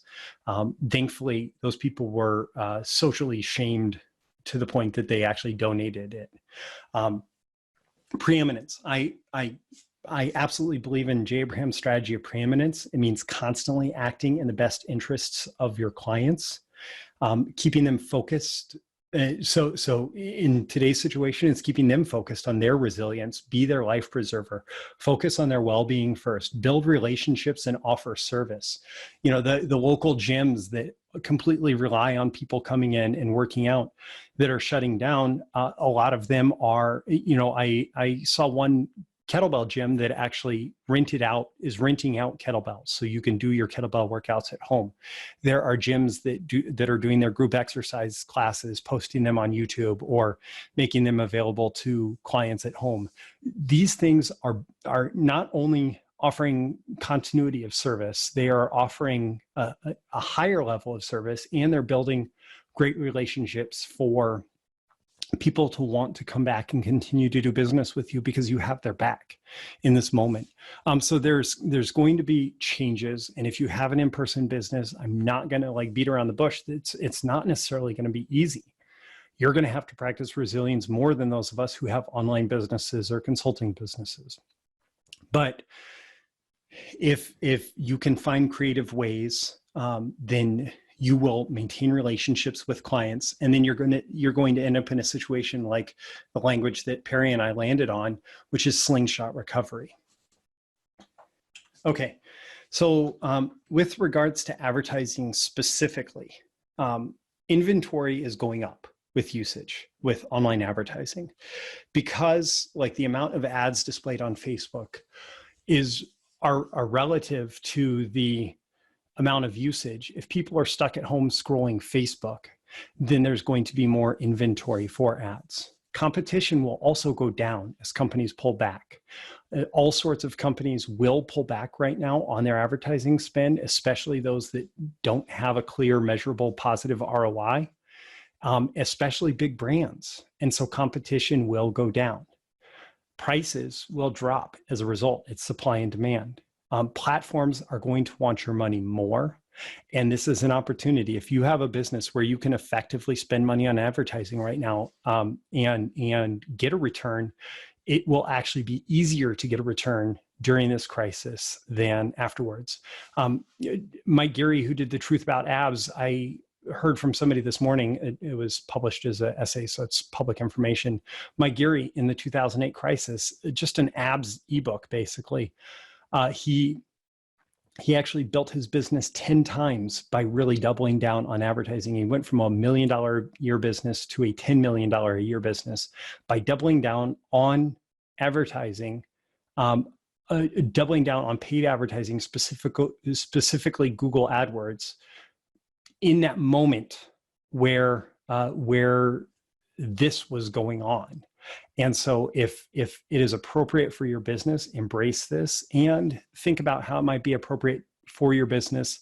Thankfully, those people were socially shamed to the point that they actually donated it. Preeminence. I absolutely believe in Jay Abraham's strategy of preeminence. It means constantly acting in the best interests of your clients, keeping them focused. So in today's situation, it's keeping them focused on their resilience, be their life preserver, focus on their well-being first, build relationships and offer service. The local gyms that completely rely on people coming in and working out that are shutting down. A lot of them are, I saw one kettlebell gym that actually renting out kettlebells, so you can do your kettlebell workouts at home. There are gyms that are doing their group exercise classes, posting them on YouTube or making them available to clients at home. These things are not only offering continuity of service, they are offering a higher level of service, and they're building great relationships for people to want to come back and continue to do business with you because you have their back in this moment. So there's going to be changes. And if you have an in-person business, I'm not going to beat around the bush. It's not necessarily going to be easy. You're going to have to practice resilience more than those of us who have online businesses or consulting businesses. But if you can find creative ways, then you will maintain relationships with clients, and then you're going to end up in a situation like the language that Perry and I landed on, which is slingshot recovery. Okay, so with regards to advertising specifically, inventory is going up, with usage, with online advertising, because like the amount of ads displayed on Facebook are relative to the amount of usage. If people are stuck at home scrolling Facebook, then there's going to be more inventory for ads. Competition will also go down as companies pull back. All sorts of companies will pull back right now on their advertising spend, especially those that don't have a clear, measurable, positive ROI, especially big brands. And so competition will go down. Prices will drop as a result. It's supply and demand. Platforms are going to want your money more. And this is an opportunity. If you have a business where you can effectively spend money on advertising right now and get a return, it will actually be easier to get a return during this crisis than afterwards. Mike Geary, who did The Truth About Abs, I heard from somebody this morning, it was published as an essay, so it's public information. Mike Geary, in the 2008 crisis, just an abs ebook, basically, he actually built his business 10 times by really doubling down on advertising. He went from $1 million a year business to a $10 million a year business by doubling down on advertising, doubling down on paid advertising, specifically Google AdWords, in that moment where this was going on. And so if it is appropriate for your business, embrace this and think about how it might be appropriate for your business.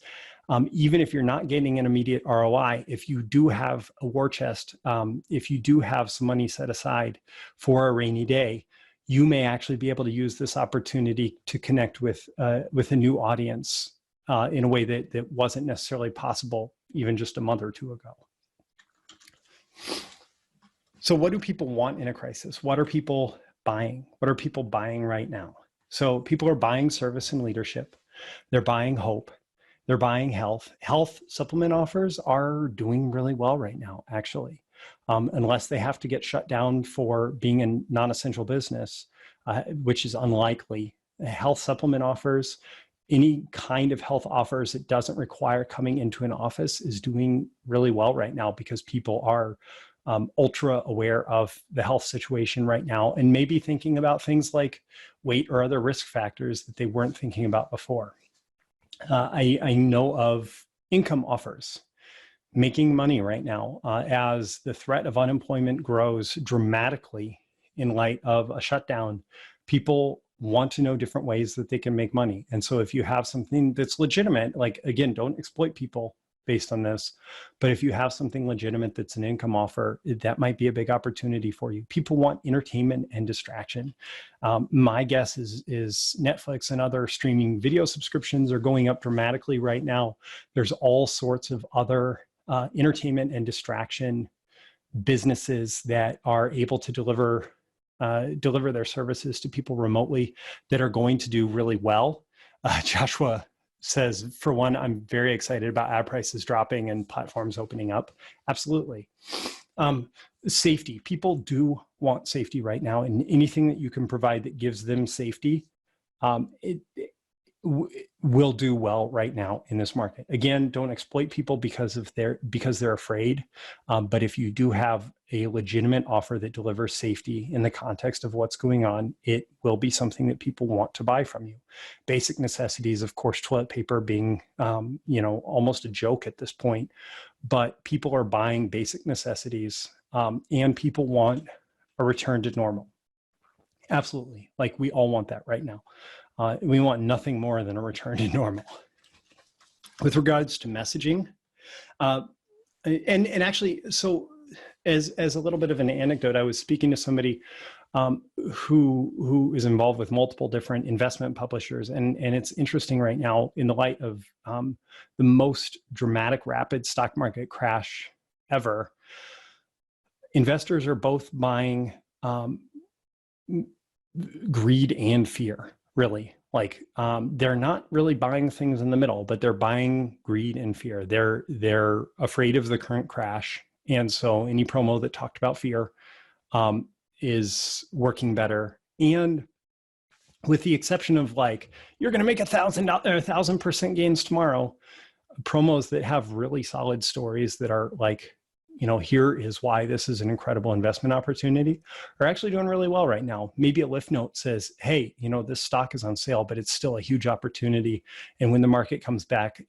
Even if you're not getting an immediate ROI, if you do have a war chest, if you do have some money set aside for a rainy day, you may actually be able to use this opportunity to connect with a new audience in a way that wasn't necessarily possible even just a month or two ago. So what do people want in a crisis? What are people buying? What are people buying right now? So people are buying service and leadership. They're buying hope. They're buying health. Health supplement offers are doing really well right now, actually, unless they have to get shut down for being a non-essential business, which is unlikely. Health supplement offers, any kind of health offers that doesn't require coming into an office is doing really well right now because people are ultra aware of the health situation right now and maybe thinking about things like weight or other risk factors that they weren't thinking about before. I know of income offers making money right now as the threat of unemployment grows dramatically in light of a shutdown. People want to know different ways that they can make money. And so if you have something that's legitimate, like, again, don't exploit people based on this, but if you have something legitimate that's an income offer, that might be a big opportunity for you. People want entertainment and distraction. My guess is Netflix and other streaming video subscriptions are going up dramatically right now. There's all sorts of other entertainment and distraction businesses that are able to deliver their services to people remotely that are going to do really well. Joshua says, for one, I'm very excited about ad prices dropping and platforms opening up. Absolutely. Safety. People do want safety right now, and anything that you can provide that gives them safety, it will do well right now in this market. Again, don't exploit people because they're afraid. But if you do have a legitimate offer that delivers safety in the context of what's going on, it will be something that people want to buy from you. Basic necessities, of course, toilet paper being, almost a joke at this point, but people are buying basic necessities, and people want a return to normal. Absolutely. Like, we all want that right now. We want nothing more than a return to normal. With regards to messaging, and actually, so as a little bit of an anecdote, I was speaking to somebody who is involved with multiple different investment publishers, and it's interesting right now in the light of the most dramatic, rapid stock market crash ever. Investors are both buying greed and fear. Really, like they're not really buying things in the middle, but they're buying greed and fear. They're afraid of the current crash, and so any promo that talked about fear is working better. And with the exception of, like, you're going to make 1,000% gains tomorrow, promos that have really solid stories that are like here is why this is an incredible investment opportunity, are actually doing really well right now. Maybe a lift note says, hey, this stock is on sale, but it's still a huge opportunity. And when the market comes back,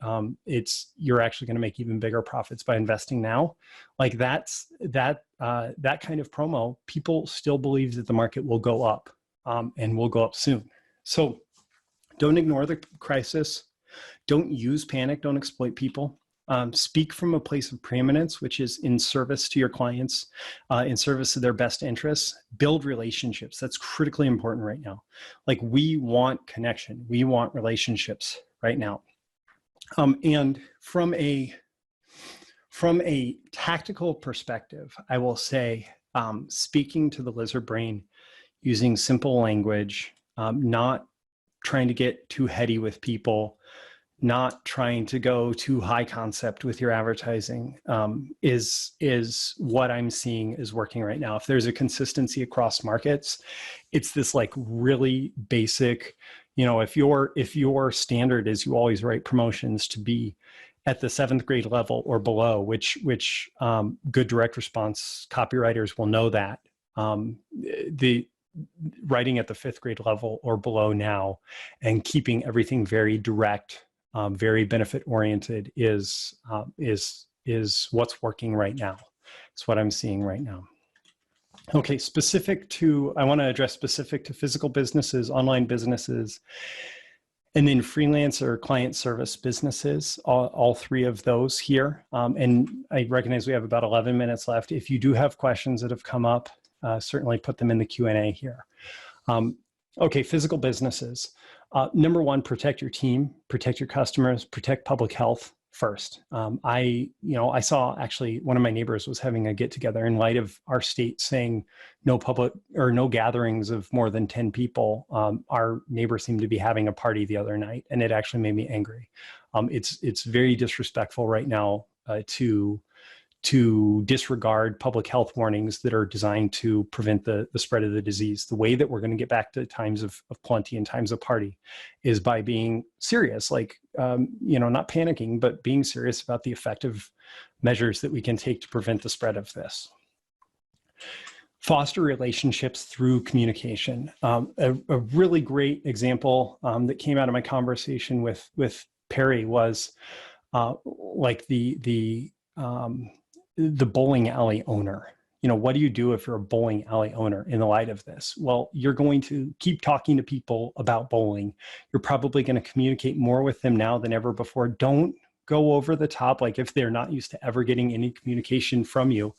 you're actually going to make even bigger profits by investing now. Like that kind of promo, people still believe that the market will go up and will go up soon. So don't ignore the crisis. Don't use panic. Don't exploit people. Speak from a place of preeminence, which is in service to your clients, in service to their best interests. Build relationships. That's critically important right now. Like, we want connection. We want relationships right now. And from a tactical perspective, I will say, speaking to the lizard brain, using simple language, not trying to get too heady with people, not trying to go too high concept with your advertising, is what I'm seeing is working right now. If there's a consistency across markets, it's this like really basic, if your standard is you always write promotions to be at the 7th grade level or below, which good direct response copywriters will know that. The writing at the 5th grade level or below now and keeping everything very direct, very benefit oriented is what's working right now. It's what I'm seeing right now. Okay, I want to address specific to physical businesses, online businesses, and then freelance or client service businesses, all three of those here. And I recognize we have about 11 minutes left. If you do have questions that have come up, certainly put them in the Q&A here. Okay, physical businesses. Number one, protect your team, protect your customers, protect public health first. I saw actually one of my neighbors was having a get together in light of our state saying no public or no gatherings of more than 10 people. Our neighbor seemed to be having a party the other night, and it actually made me angry. It's very disrespectful right now to disregard public health warnings that are designed to prevent the spread of the disease. The way that we're going to get back to times of plenty and times of party is by being serious, like, not panicking, but being serious about the effective measures that we can take to prevent the spread of this. Foster relationships through communication. A really great example that came out of my conversation with Perry was like the bowling alley owner. What do you do if you're a bowling alley owner in the light of this? Well, you're going to keep talking to people about bowling. You're probably going to communicate more with them now than ever before. Don't go over the top, like if they're not used to ever getting any communication from you,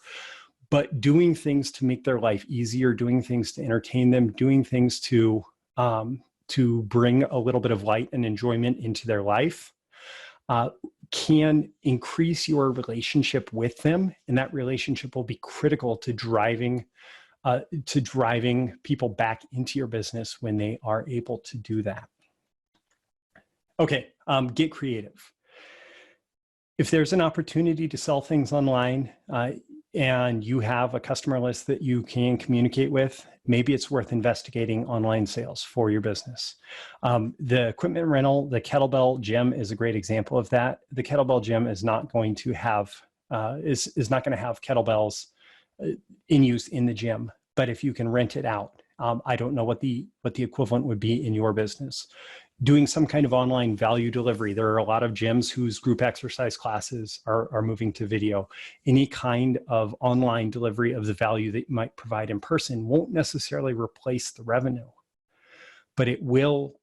but doing things to make their life easier, doing things to entertain them, doing things to bring a little bit of light and enjoyment into their life, can increase your relationship with them, and that relationship will be critical to driving people back into your business when they are able to do that. Okay, get creative. If there's an opportunity to sell things online and you have a customer list that you can communicate with, maybe it's worth investigating online sales for your business. The equipment rental, the kettlebell gym is a great example of that. The kettlebell gym is not going to have is not going to have kettlebells in use in the gym, but if you can rent it out, I don't know what the equivalent would be in your business. Doing some kind of online value delivery. There are a lot of gyms whose group exercise classes are moving to video. Any kind of online delivery of the value that you might provide in person won't necessarily replace the revenue, but it will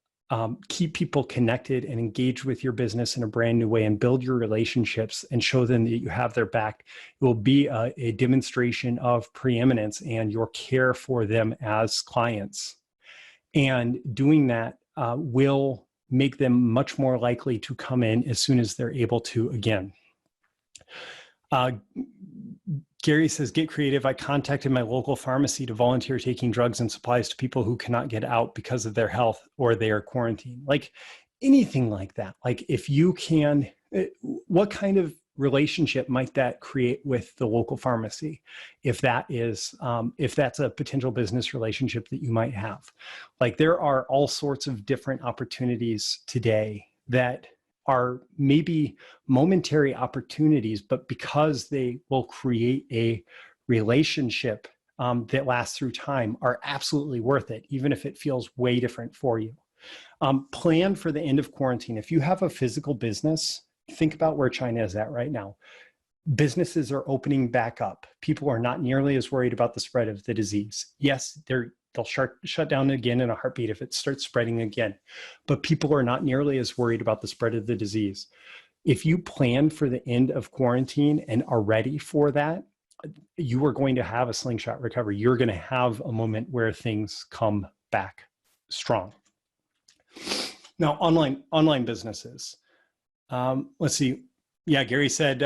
keep people connected and engaged with your business in a brand new way and build your relationships and show them that you have their back. It will be a demonstration of preeminence and your care for them as clients. And doing that will make them much more likely to come in as soon as they're able to again. Gary says, get creative. I contacted my local pharmacy to volunteer taking drugs and supplies to people who cannot get out because of their health or they are quarantined. Like anything like that. Like if you can, what kind of relationship might that create with the local pharmacy if that's a potential business relationship that you might have? Like there are all sorts of different opportunities today that are maybe momentary opportunities, but because they will create a relationship that lasts through time, are absolutely worth it, even if it feels way different for you. Plan for the end of quarantine. If you have a physical business, think about where China is at right now. Businesses are opening back up. People are not nearly as worried about the spread of the disease. Yes, they'll shut down again in a heartbeat if it starts spreading again, but people are not nearly as worried about the spread of the disease. If you plan for the end of quarantine and are ready for that, you are going to have a slingshot recovery. You're going to have a moment where things come back strong. Now, online businesses. Let's see. Yeah, Gary said,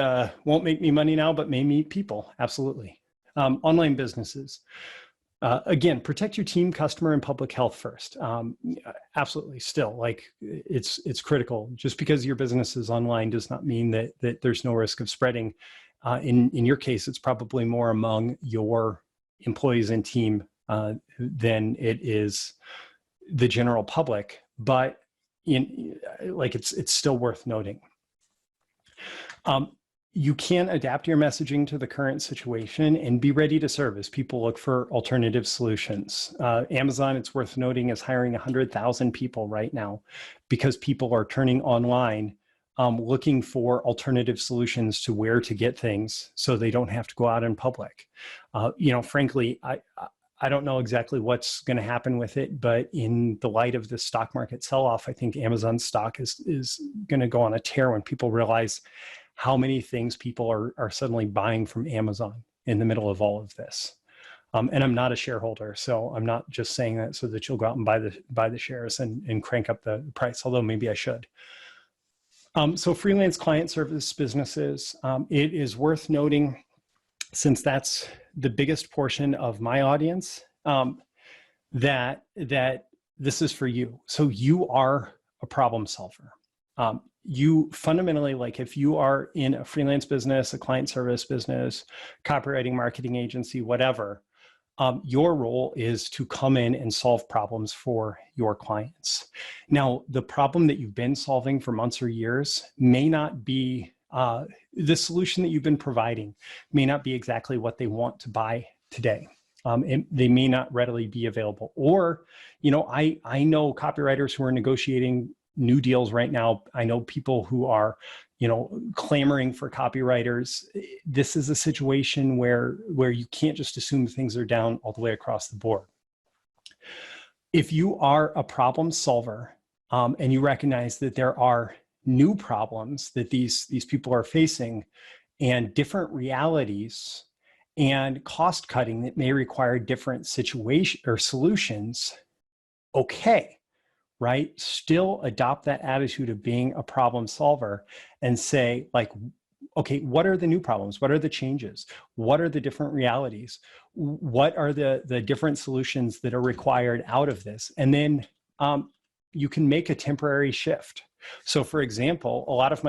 won't make me money now, but may meet people. Absolutely. Online businesses. Again, protect your team, customer, and public health first. Absolutely. Still, like it's critical. Just because your business is online does not mean that there's no risk of spreading. In your case, it's probably more among your employees and team than it is the general public. But it's still worth noting. You can adapt your messaging to the current situation and be ready to serve as people look for alternative solutions. Amazon, it's worth noting, is hiring 100,000 people right now because people are turning online, looking for alternative solutions to where to get things so they don't have to go out in public. Frankly, I don't know exactly what's going to happen with it, but in the light of the stock market sell-off, I think Amazon stock is going to go on a tear when people realize how many things people are suddenly buying from Amazon in the middle of all of this. And I'm not a shareholder, so I'm not just saying that so that you'll go out and buy the shares and crank up the price, although maybe I should. So freelance client service businesses, it is worth noting, since that's the biggest portion of my audience, that this is for you. So you are a problem solver. You fundamentally, like if you are in a freelance business, a client service business, copywriting, marketing agency, whatever, your role is to come in and solve problems for your clients. Now, the problem that you've been solving for months or years may not be, the solution that you've been providing may not be exactly what they want to buy today. They may not readily be available. Or, I know copywriters who are negotiating new deals right now. I know people who are, clamoring for copywriters. This is a situation where you can't just assume things are down all the way across the board. If you are a problem solver, and you recognize that there are new problems that these people are facing and different realities and cost cutting that may require different situation or solutions, okay. Right? Still adopt that attitude of being a problem solver and say, like, okay, what are the new problems? What are the changes? What are the different realities? What are the different solutions that are required out of this? And then you can make a temporary shift. So for example, a lot of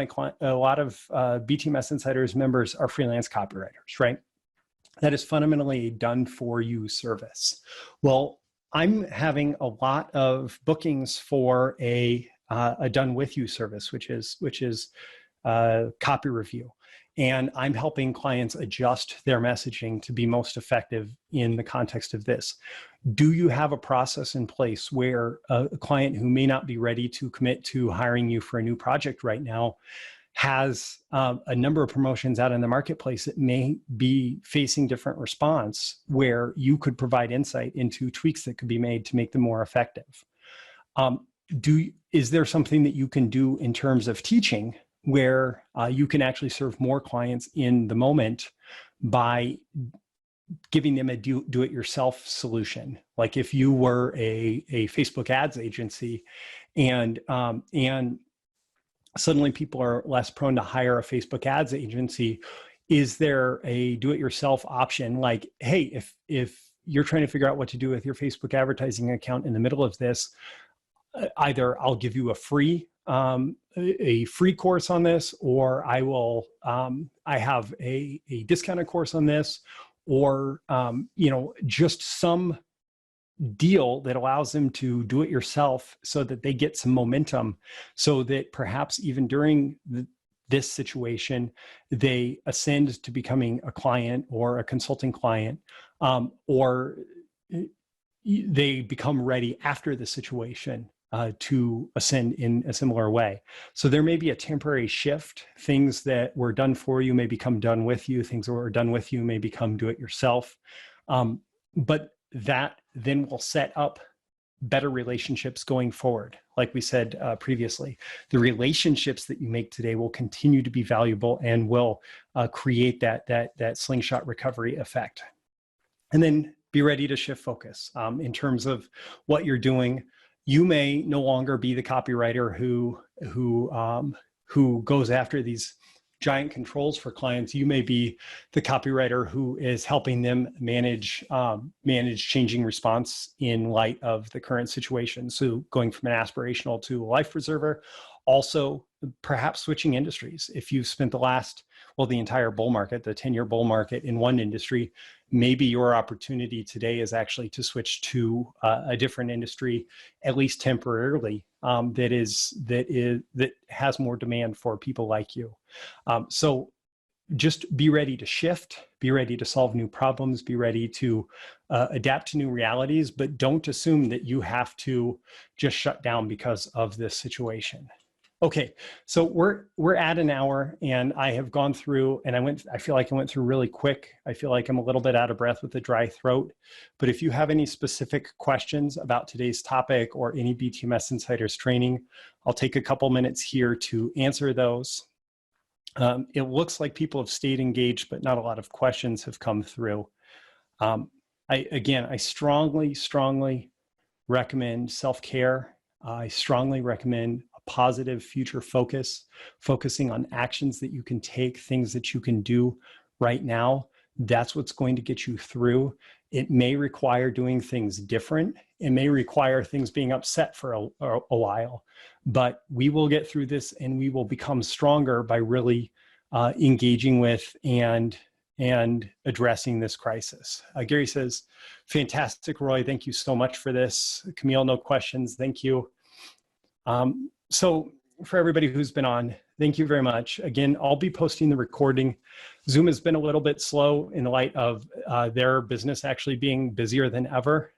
BTMS Insiders members are freelance copywriters, right? That is fundamentally a done for you service. Well, I'm having a lot of bookings for a done with you service, which is copy review. And I'm helping clients adjust their messaging to be most effective in the context of this. Do you have a process in place where a client who may not be ready to commit to hiring you for a new project right now has a number of promotions out in the marketplace that may be facing different response, where you could provide insight into tweaks that could be made to make them more effective? Is there something that you can do in terms of teaching where you can actually serve more clients in the moment by giving them a do-it-yourself solution? Like if you were a Facebook ads agency and suddenly people are less prone to hire a Facebook ads agency, is there a do-it-yourself option? Like, hey, if you're trying to figure out what to do with your Facebook advertising account in the middle of this, either I'll give you a free course on this, or I have a discounted course on this, or just some deal that allows them to do it yourself so that they get some momentum, so that perhaps even during this situation, they ascend to becoming a client or a consulting client, or they become ready after the situation to ascend in a similar way. So there may be a temporary shift. Things that were done for you may become done with you. Things that were done with you may become do it yourself. But that then will set up better relationships going forward. Like we said previously, the relationships that you make today will continue to be valuable and will create that slingshot recovery effect. And then be ready to shift focus in terms of what you're doing. You may no longer be the copywriter who goes after these giant controls for clients. You may be the copywriter who is helping them manage changing response in light of the current situation. So going from an aspirational to a life preserver, also perhaps switching industries. If you've spent the entire bull market, the 10-year bull market in one industry, maybe your opportunity today is actually to switch to a different industry, at least temporarily, that has more demand for people like you. So just be ready to shift, be ready to solve new problems, be ready to adapt to new realities, but don't assume that you have to just shut down because of this situation. Okay, so we're at an hour, and I have gone through, and I feel like I went through really quick. I feel like I'm a little bit out of breath with a dry throat. But if you have any specific questions about today's topic or any BTMS Insiders training, I'll take a couple minutes here to answer those. It looks like people have stayed engaged, but not a lot of questions have come through. I strongly recommend self-care. I strongly recommend positive future focus, focusing on actions that you can take, things that you can do right now. That's what's going to get you through. It may require doing things different. It may require things being upset for a while, but we will get through this, and we will become stronger by really engaging with and addressing this crisis. Gary says, fantastic, Roy. Thank you so much for this. Camille, no questions. Thank you. So for everybody who's been on, thank you very much. Again, I'll be posting the recording. Zoom has been a little bit slow in light of their business actually being busier than ever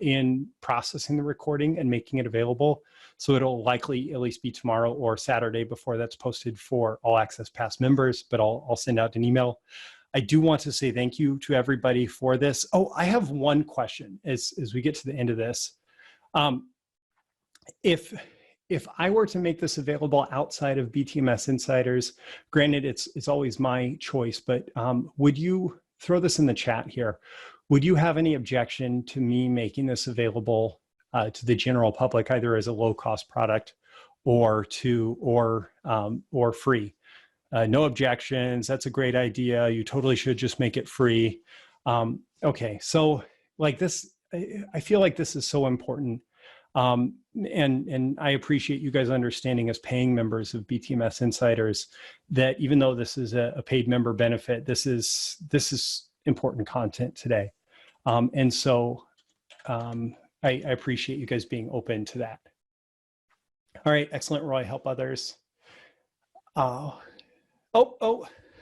in processing the recording and making it available. So it'll likely at least be tomorrow or Saturday before that's posted for All Access Pass members, but I'll send out an email. I do want to say thank you to everybody for this. Oh, I have one question as we get to the end of this. If I were to make this available outside of BTMS Insiders, granted it's always my choice, but would you throw this in the chat here? Would you have any objection to me making this available to the general public, either as a low-cost product or free? No objections. That's a great idea. You totally should just make it free. Okay, so like this, I feel like this is so important. And I appreciate you guys understanding as paying members of BTMS Insiders that even though this is a paid member benefit, this is important content today. And so I appreciate you guys being open to that. All right, excellent, Roy. Help others.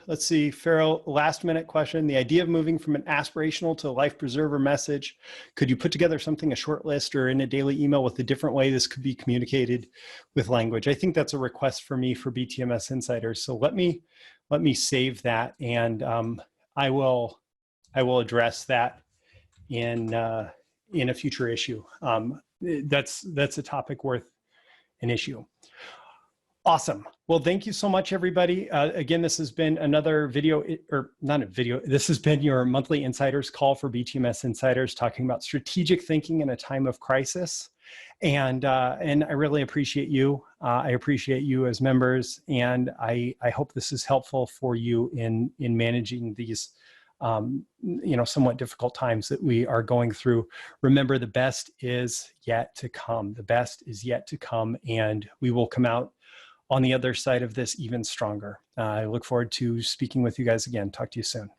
Let's see, Farrell, last minute question. The idea of moving from an aspirational to a life preserver message, could you put together something, a short list or in a daily email with a different way this could be communicated with language? I think that's a request for me for BTMS Insiders. So let me save that, and I will address that in a future issue. That's a topic worth an issue. Awesome. Well, thank you so much, everybody. Again, this has been another video, or not a video, this has been your monthly Insiders call for BTMS Insiders, talking about strategic thinking in a time of crisis. And I really appreciate you. I appreciate you as members, and I hope this is helpful for you in managing these somewhat difficult times that we are going through. Remember, the best is yet to come. The best is yet to come, and we will come out on the other side of this even stronger. I look forward to speaking with you guys again. Talk to you soon.